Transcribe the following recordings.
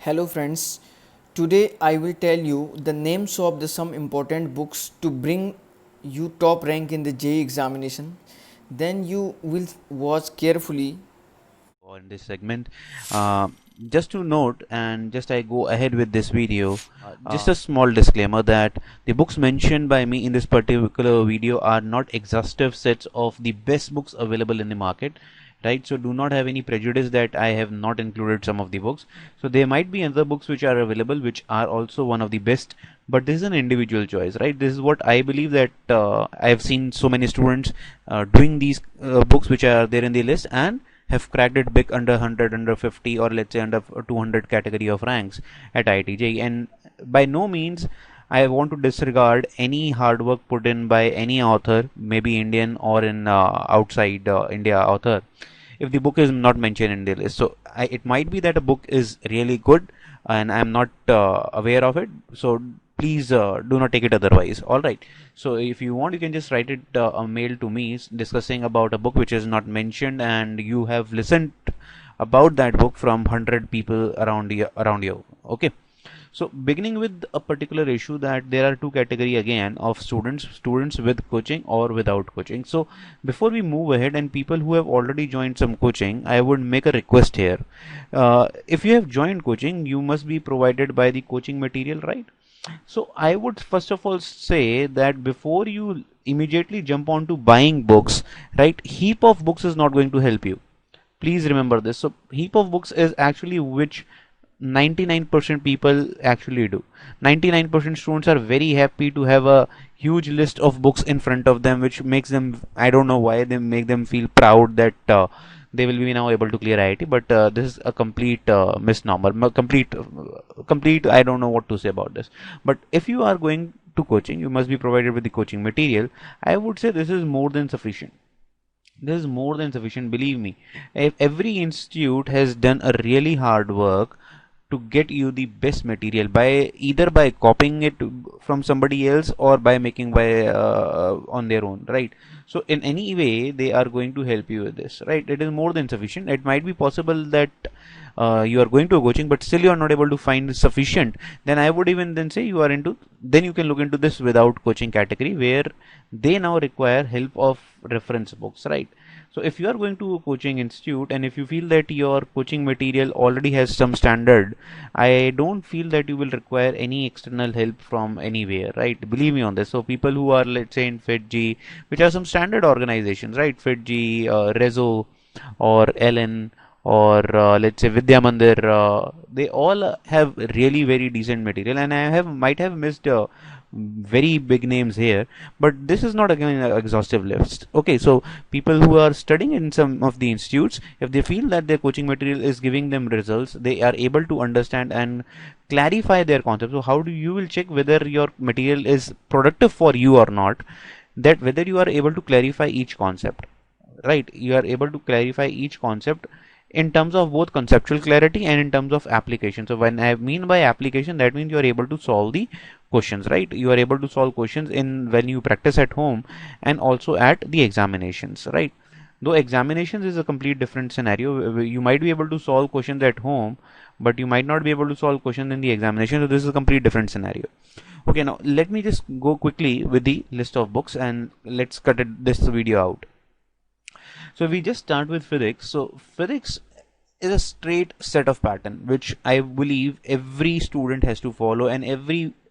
Hello friends, today I will tell you the names of the some important books to bring you top rank in the JEE examination. Then you will watch carefully. For in this segment. Uh, just to note, and just I go ahead with this video, just a small disclaimer that the books mentioned by me in this particular video are not exhaustive sets of the best books available in the market, right? So do not have any prejudice that I have not included some of the books. So there might be other books which are available which are also one of the best, but this is an individual choice, right? This is what I believe, that I have seen so many students doing these books which are there in the list and have cracked it big under 100, under 50, or let's say under 200 category of ranks at IIT JEE. And by no means I want to disregard any hard work put in by any author, maybe Indian or in outside India author, if the book is not mentioned in the list. So it might be that a book is really good and I'm not aware of it. So please do not take it otherwise. All right. So if you want, you can just write it a mail to me discussing about a book which is not mentioned and you have listened about that book from 100 people around you. Okay. So beginning with a particular issue, that there are two category again of students with coaching or without coaching. So before we move ahead, and people who have already joined some coaching, I would make a request here. If you have joined coaching, you must be provided by the coaching material, right? So I would first of all say that before you immediately jump on to buying books, right, heap of books is not going to help you. Please remember this. So heap of books is actually which 99% people actually do. 99% students are very happy to have a huge list of books in front of them, which makes them, I don't know why, they make them feel proud that they will be now able to clear IIT, but this is a complete misnomer, complete, I don't know what to say about this. But if you are going to coaching, you must be provided with the coaching material. I would say this is more than sufficient. This is more than sufficient, believe me. If every institute has done a really hard work to get you the best material by either by copying it from somebody else or by making by on their own, right? So in any way they are going to help you with this, right? It is more than sufficient. It might be possible that you are going to a coaching but still you are not able to find sufficient, then I would even then say you are into, then you can look into this without coaching category, where they now require help of reference books, right? So if you are going to a coaching institute and if you feel that your coaching material already has some standard, I don't feel that you will require any external help from anywhere, right? Believe me on this. So people who are, let's say, in FITG, which are some standard organizations, right? FITG, Rezo, or LN, or let's say Vidya Mandir, they all have really very decent material, and I have might have missed very big names here, but this is not again an exhaustive list. Okay, so people who are studying in some of the institutes, if they feel that their coaching material is giving them results, they are able to understand and clarify their concepts. So how do you will check whether your material is productive for you or not? That whether you are able to clarify each concept, right? You are able to clarify each concept in terms of both conceptual clarity and in terms of application. So when I mean by application, that means you are able to solve the questions, right? You are able to solve questions in when you practice at home and also at the examinations, right? Though examinations is a complete different scenario. You might be able to solve questions at home, but you might not be able to solve questions in the examination. So this is a complete different scenario. Okay, now let me just go quickly with the list of books and let's cut this video out. So we just start with physics. So physics is a straight set of pattern which I believe every student has to follow, and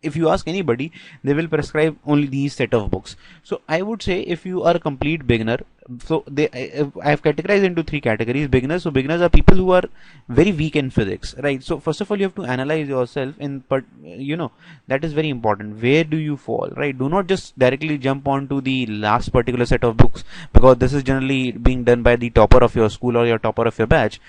if you ask anybody, they will prescribe only these set of books. So I would say if you are a complete beginner, so I have categorized into three categories. Beginners, so beginners are people who are very weak in physics, right? So first of all, you have to analyze yourself in, but that is very important. Where do you fall, right? Do not just directly jump onto the last particular set of books, because this is generally being done by the topper of your school or your topper of your batch.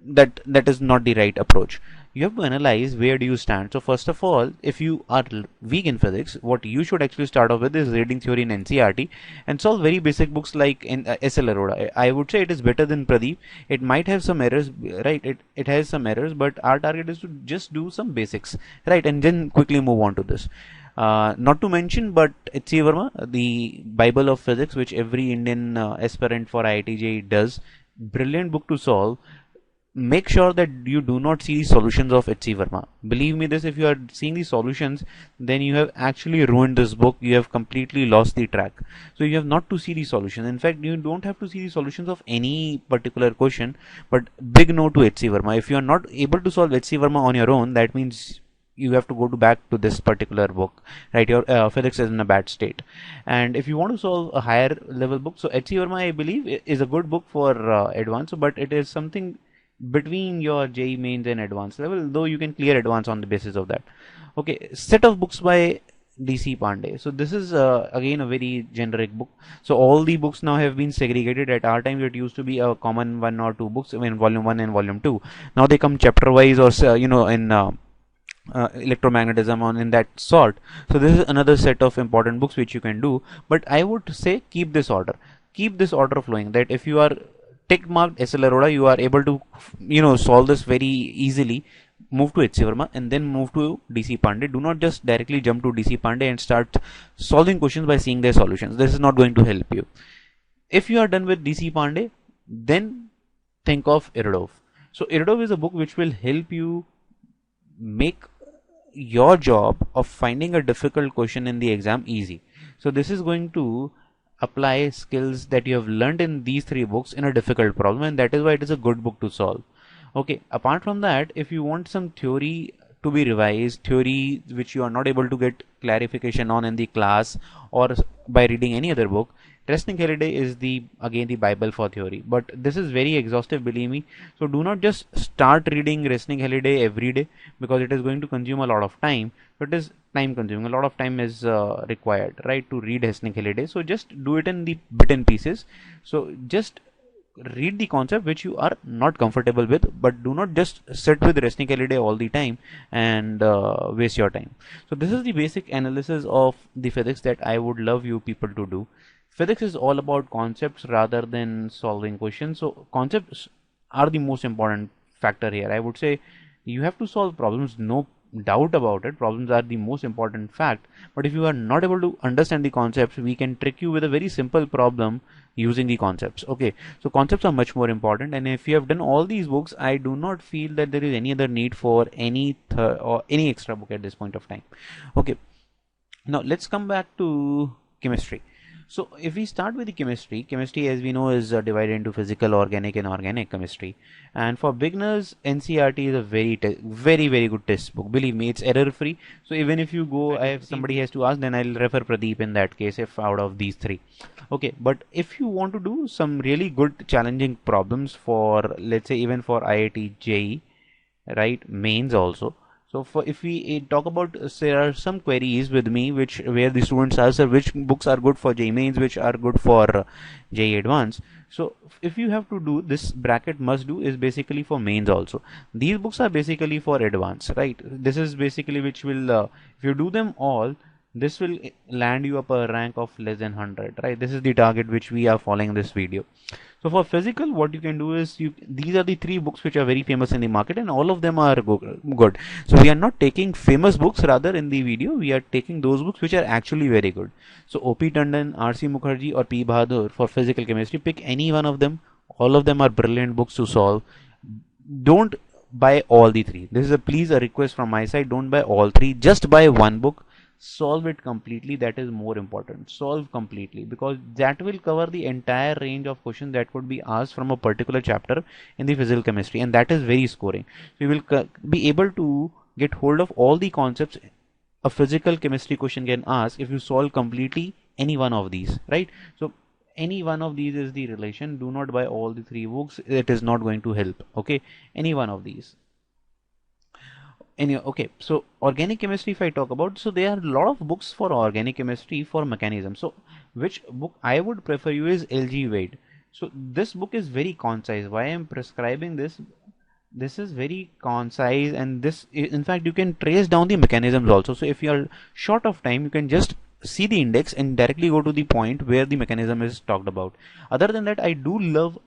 That is not the right approach. You have to analyze where do you stand. So first of all, if you are weak in physics, what you should actually start off with is reading theory in NCERT and solve very basic books like in SL Arora. I would say it is better than Pradeep. It might have some errors, right? It has some errors, but our target is to just do some basics, right? And then quickly move on to this. Not to mention, but H.C. Verma, the Bible of Physics, which every Indian aspirant for IIT JEE does. Brilliant book to solve. make sure that you do not see the solutions of H.C. Verma. Believe me this, if you are seeing the solutions, then you have actually ruined this book. You have completely lost the track. So you have not to see the solution. In fact, you don't have to see the solutions of any particular question, but big no to H.C. Verma. If you are not able to solve H.C. Verma on your own, that means you have to go to back to this particular book, right? Your physics is in a bad state. And if you want to solve a higher level book, so H.C. Verma, I believe, is a good book for advanced, but it is something between your JEE mains and advanced level, though you can clear advanced on the basis of that. Okay, set of books by DC Pandey. So this is again a very generic book. So all the books now have been segregated. At our time, it used to be a common one or two books, I mean volume 1 and volume 2. Now they come chapter wise, or in electromagnetism on in that sort. So this is another set of important books which you can do, but I would say keep this order flowing, that if you are tick marked SL Arora, you are able to solve this very easily. Move to HC Verma and then move to DC Pandey. Do not just directly jump to DC Pandey and start solving questions by seeing their solutions. This is not going to help you. If you are done with DC Pandey, then think of Iridov. So Iridov is a book which will help you make your job of finding a difficult question in the exam easy. So this is going to apply skills that you have learned in these three books in a difficult problem, and that is why it is a good book to solve. Okay, apart from that, if you want some theory to be revised, theory which you are not able to get clarification on in the class or by reading any other book, Resting Holiday is again the Bible for theory. But this is very exhaustive, believe me. So do not just start reading Resting Holiday every day, because it is going to consume a lot of time. It is time consuming. A lot of time is required, right, to read Resting Holiday. So just do it in the bit and pieces. So just read the concept which you are not comfortable with, but do not just sit with Resting Holiday all the time and waste your time. So this is the basic analysis of the physics that I would love you people to do. Physics is all about concepts rather than solving questions. So concepts are the most important factor here. I would say you have to solve problems, no doubt about it. Problems are the most important fact. But if you are not able to understand the concepts, we can trick you with a very simple problem using the concepts. Okay, so concepts are much more important. And if you have done all these books, I do not feel that there is any other need for any extra book at this point of time. Okay, now let's come back to chemistry. So if we start with the chemistry as we know is divided into physical, organic and organic chemistry. And for beginners, NCERT is a very good test book. Believe me, it's error free. So even if you go, if somebody has to ask, then I'll refer Pradeep in that case, if out of these three. Okay, but if you want to do some really good challenging problems for, let's say, even for IIT JEE, right, mains also. So for if we talk about, there are some queries with me where the students ask which books are good for JEE mains, which are good for JEE advanced. So if you have to do this, bracket must do is basically for mains also. These books are basically for advanced, right? This is basically which will if you do them all, this will land you up a rank of less than 100, right? This is the target which we are following this video. So for physical, what you can do is these are the three books which are very famous in the market, and all of them are good. So we are not taking famous books, rather in the video we are taking those books which are actually very good. So OP Tandon, RC Mukherjee or P Bahadur for physical chemistry, pick any one of them. All of them are brilliant books to solve. Don't buy all the three. This is a request from my side. Don't buy all three. Just buy one book. Solve it completely. That is more important. Solve completely, because that will cover the entire range of questions that could be asked from a particular chapter in the physical chemistry, and that is very scoring. So you will be able to get hold of all the concepts a physical chemistry question can ask if you solve completely any one of these, right? So any one of these is the relation. Do not buy all the three books. It is not going to help. Okay, any one of these. Anyway, okay, so organic chemistry, if I talk about, so there are a lot of books for organic chemistry for mechanism. So which book I would prefer you is LG Wade. So this book is very concise. Why I am prescribing this? This is very concise, and this, in fact, you can trace down the mechanisms also. So if you are short of time, you can just see the index and directly go to the point where the mechanism is talked about. Other than that, I do love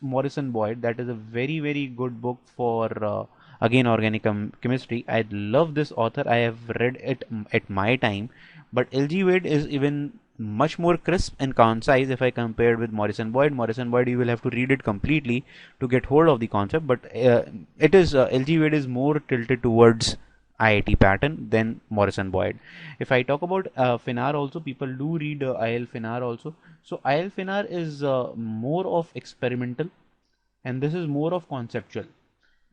Morrison Boyd. That is a very good book for again organic chemistry. I love this author. I have read it at my time, but LG Wade is even much more crisp and concise if I compared with Morrison Boyd. Morrison Boyd, you will have to read it completely to get hold of the concept, but it is LG Wade is more tilted towards IIT pattern than Morrison Boyd. If I talk about Finar also, people do read IL Finar also. So IL Finar is more of experimental, and this is more of conceptual.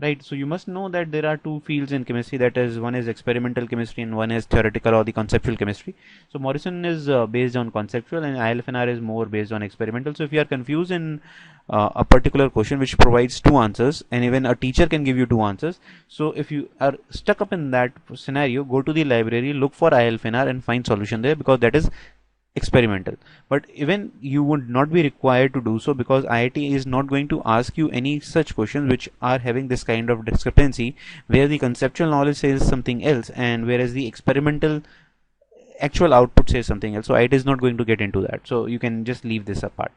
Right, so you must know that there are two fields in chemistry, that is, one is experimental chemistry and one is theoretical or the conceptual chemistry. So Morrison is based on conceptual and ILFNR is more based on experimental. So if you are confused in a particular question which provides two answers, and even a teacher can give you two answers, so if you are stuck up in that scenario, go to the library, look for ILFNR and find solution there, because that is experimental. But even you would not be required to do so, because IIT is not going to ask you any such questions which are having this kind of discrepancy, where the conceptual knowledge says something else and whereas the experimental actual output says something else. So IIT is not going to get into that, so you can just leave this apart.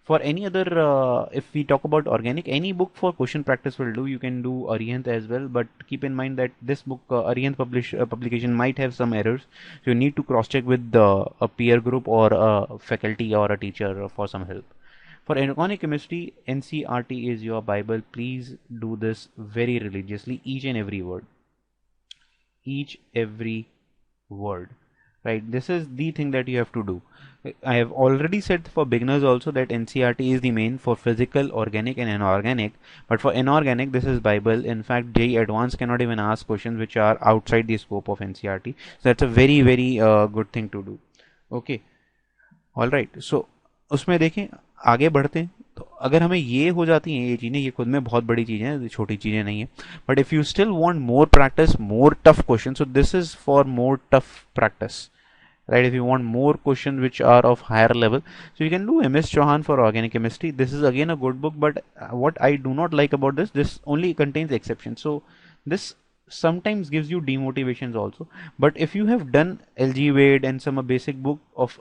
For any other, if we talk about organic, any book for question practice will do. You can do Arihant as well, but keep in mind that this book, Arihant publication, might have some errors. So you need to cross check with a peer group or a faculty or a teacher for some help. For inorganic chemistry, NCRT is your Bible. Please do this very religiously, each and every word. Each every word. Right, this is the thing that you have to do. I have already said for beginners also that NCRT is the main for physical, organic and inorganic, but for inorganic this is Bible. In fact, JEE Advanced cannot even ask questions which are outside the scope of NCRT, so that's a very good thing to do. Okay, all right, so उसमें देखें, आगे बढ़ते हैं. तो अगर हमें ये हो जाती हैं ये चीज़ें, ये खुद में बहुत बड़ी चीज़ें हैं, छोटी चीज़ें नहीं है. But if you still want more practice, more tough question, so this is for more tough practice. Right, if you want more questions which are of higher level, so you can do MS Chauhan for organic chemistry. This is again a good book, but what I do not like about this only contains exceptions, so this sometimes gives you demotivations also. But if you have done LG Wade and some basic book of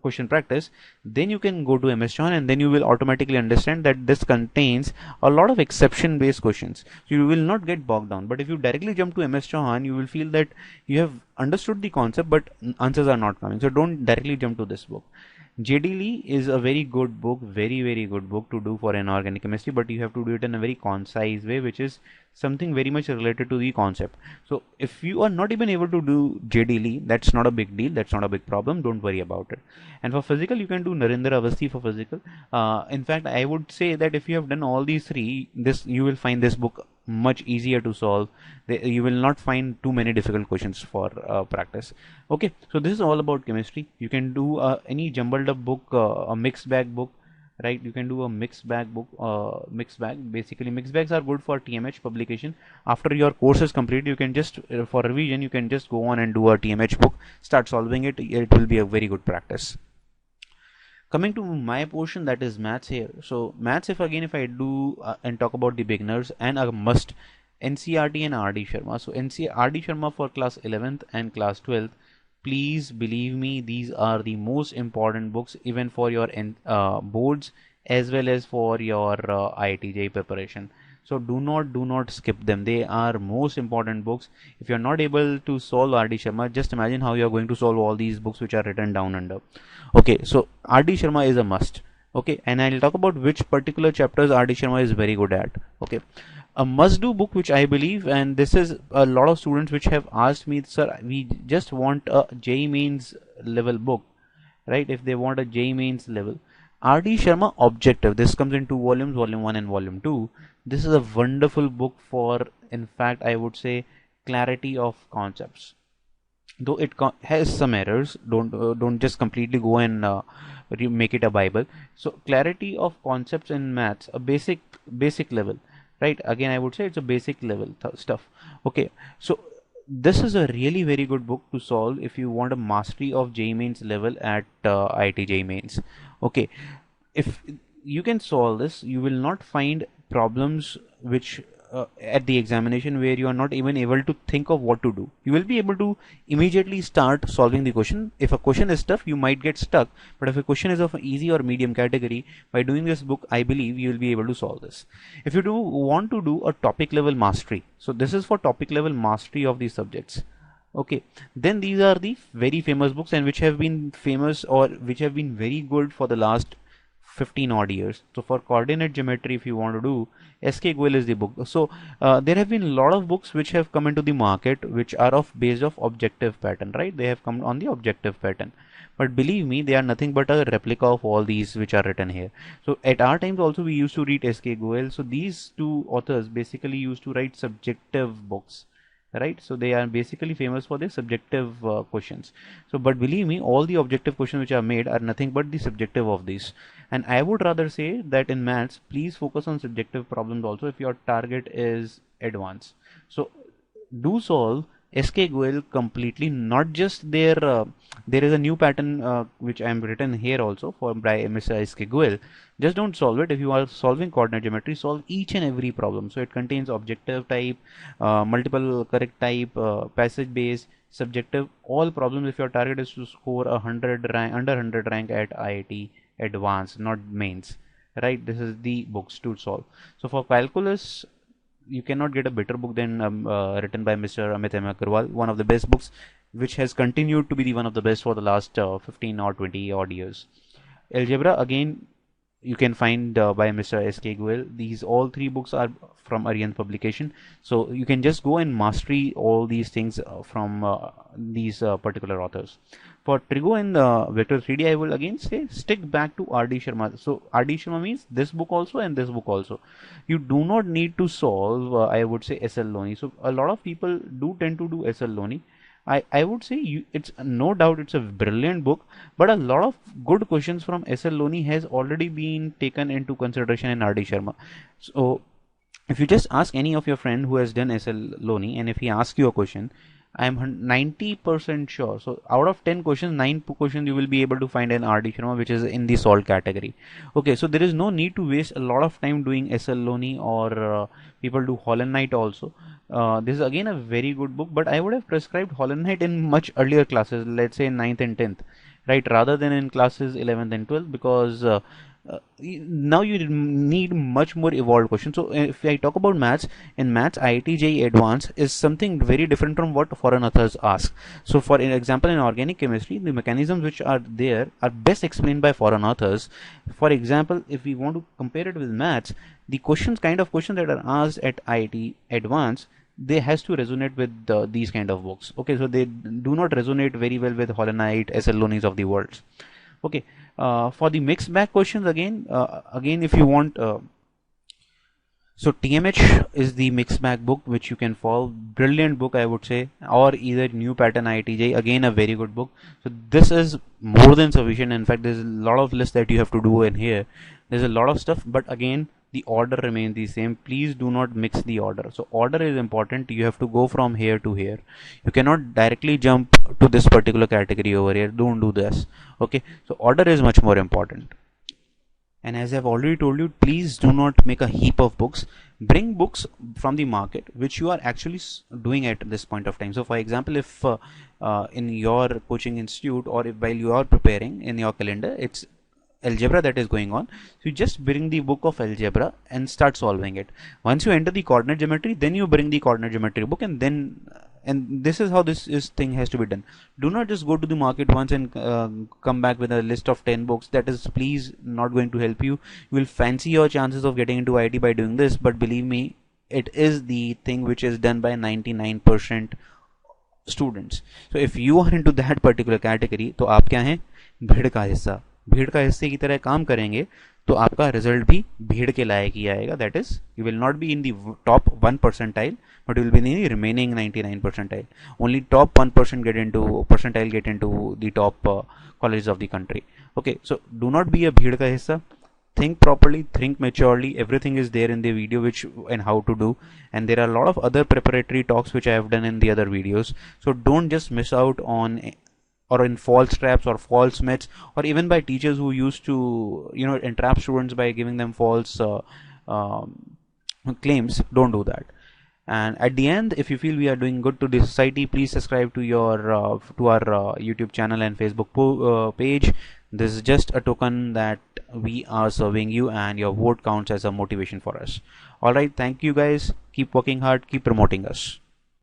question practice, then you can go to MS Chauhan, and then you will automatically understand that this contains a lot of exception based questions, so you will not get bogged down. But if you directly jump to MS Chauhan, you will feel that you have understood the concept but answers are not coming, so don't directly jump to this book. JD Lee is a very good book, very good book to do for inorganic chemistry, but you have to do it in a very concise way, which is something very much related to the concept. So if you are not even able to do JD Lee, that's not a big deal, that's not a big problem, don't worry about it. And for physical, you can do Narendra Avasthi for physical. In fact, I would say that if you have done all these three, you will find this book much easier to solve. You will not find too many difficult questions for practice. Okay, so this is all about chemistry. You can do any jumbled up book, a mixed bag book, right? You can do a mixed bag book. Mixed bag, basically mixed bags are good for TMH publication. After your course is complete, you can just for revision you can just go on and do a TMH book, start solving it. It will be a very good practice. Coming to my portion, that is maths here. So maths, if I do and talk about the beginners and a must, NCRT and RD Sharma. So RD Sharma for class 11th and class 12th. Please believe me, these are the most important books even for your boards as well as for your IIT JEE preparation. So do not skip them. They are most important books. If you are not able to solve RD Sharma, just imagine how you are going to solve all these books which are written down under. Okay, so RD Sharma is a must. Okay, and I'll talk about which particular chapters RD Sharma is very good at. Okay, a must do book which I believe, and this is a lot of students which have asked me, sir, we just want a JEE Mains level book, right? If they want a JEE Mains level, RD Sharma Objective, this comes in two volumes, volume 1 and volume 2. This is a wonderful book for, in fact, I would say, clarity of concepts. Though it has some errors, don't just completely go and make it a Bible. So clarity of concepts in maths, a basic level, right? Again, I would say it's a basic level stuff. Okay, so this is a really very good book to solve if you want a mastery of JEE Mains level at IIT JEE Mains. Okay, if you can solve this, you will not find problems which at the examination where you are not even able to think of what to do. You will be able to immediately start solving the question. If a question is tough, you might get stuck, but if a question is of an easy or medium category, by doing this book, I believe you will be able to solve this. If you want to do a topic level mastery, so this is for topic level mastery of these subjects. Okay, then these are the very famous books and which have been famous or which have been very good for the last 15 odd years. So for coordinate geometry, if you want to do, SK Goel is the book. So there have been a lot of books which have come into the market which are of based of objective pattern, right? They have come on the objective pattern. But believe me, they are nothing but a replica of all these which are written here. So at our times also we used to read SK Goel. So these two authors basically used to write subjective books, right? So they are basically famous for their subjective questions. So but believe me, all the objective questions which are made are nothing but the subjective of these. And I would rather say that in maths, please focus on subjective problems also if your target is advanced. So do solve SK Goel completely, not just their there is a new pattern which I am written here also for by Mr. SK Goel. Just don't solve it. If you are solving coordinate geometry, solve each and every problem. So it contains objective type, multiple correct type, passage based, subjective, all problems. If your target is to score 100 rank, under 100 rank at IIT advanced, not mains, right? This is the books to solve. So for calculus, you cannot get a better book than written by Mr. Amit M. Agarwal, one of the best books, which has continued to be the one of the best for the last 15 or 20 odd years. Algebra, again, you can find by Mr. S.K. Goel. These all three books are from Aryan publication, so you can just go and mastery all these things from these particular authors. For Trigo and Vector 3D, I will again say stick back to R.D. Sharma. So R.D. Sharma means this book also and this book also. You do not need to solve, I would say, S.L. Loni. So a lot of people do tend to do S.L. Loni. I would say it's no doubt it's a brilliant book, but a lot of good questions from S.L. Loni has already been taken into consideration in R.D. Sharma. So if you just ask any of your friend who has done S.L. Loni, and if he asks you a question, I'm 90% sure. So out of 10 questions, 9 questions you will be able to find an R.D. Sharma which is in the solved category. Okay, so there is no need to waste a lot of time doing S.L. Loni or people do Holland Knight also. This is again a very good book, but I would have prescribed Holland Knight in much earlier classes, let's say 9th and 10th, right, rather than in classes 11th and 12th, because now you need much more evolved questions. So if I talk about maths, in maths, IIT JEE Advanced is something very different from what foreign authors ask. So for example, in organic chemistry, the mechanisms which are there are best explained by foreign authors. For example, if we want to compare it with maths, the questions, kind of questions that are asked at IIT Advanced, they has to resonate with these kind of books. Okay, so they do not resonate very well with Holland Knight, S.L. Lonis of the world. Okay, for the mixed bag questions, again if you want, so TMH is the mixed bag book which you can follow. Brilliant book, I would say, or either new pattern IITJ, again a very good book. So this is more than sufficient. In fact, there's a lot of lists that you have to do in here. There's a lot of stuff, but again the order remains the same. Please do not mix the order. So order is important. You have to go from here to here. You cannot directly jump to this particular category over here. Don't do this. Okay, so order is much more important. And as I've already told you, please do not make a heap of books. Bring books from the market which you are actually doing at this point of time. So for example, if in your coaching institute, or if while you are preparing in your calendar, it's algebra that is going on, so you just bring the book of algebra and start solving it. Once you enter the coordinate geometry, then you bring the coordinate geometry book, and then this is how this thing has to be done. Do not just go to the market once and come back with a list of 10 books. That is please not going to help you. You will fancy your chances of getting into IT by doing this, but believe me, it is the thing which is done by 99% students. So if you are into that particular category, तो आप क्या हैं? भीड़ का हिस्सा. भीड़ का हिस्से की तरह काम करेंगे तो आपका रिजल्ट भी भीड़ के लायक ही आएगा. That is you will not be in the top 1 percentile, but you will be in the remaining 99 percentile. Only top 1% get into percentile, get into the top colleges of the country. Okay, so do not be a भीड़ का हिस्सा. Think properly, think maturely. Everything is there in the video which and how to do, and there are a lot of other preparatory talks which I have done in the other videos. So don't just miss out on or in false traps or false myths, or even by teachers who used to entrap students by giving them false claims. Don't do that. And at the end, if you feel we are doing good to the society, please subscribe to your to our YouTube channel and Facebook page. This is just a token that we are serving you, and your vote counts as a motivation for us. All right, thank you guys. Keep working hard, keep promoting us.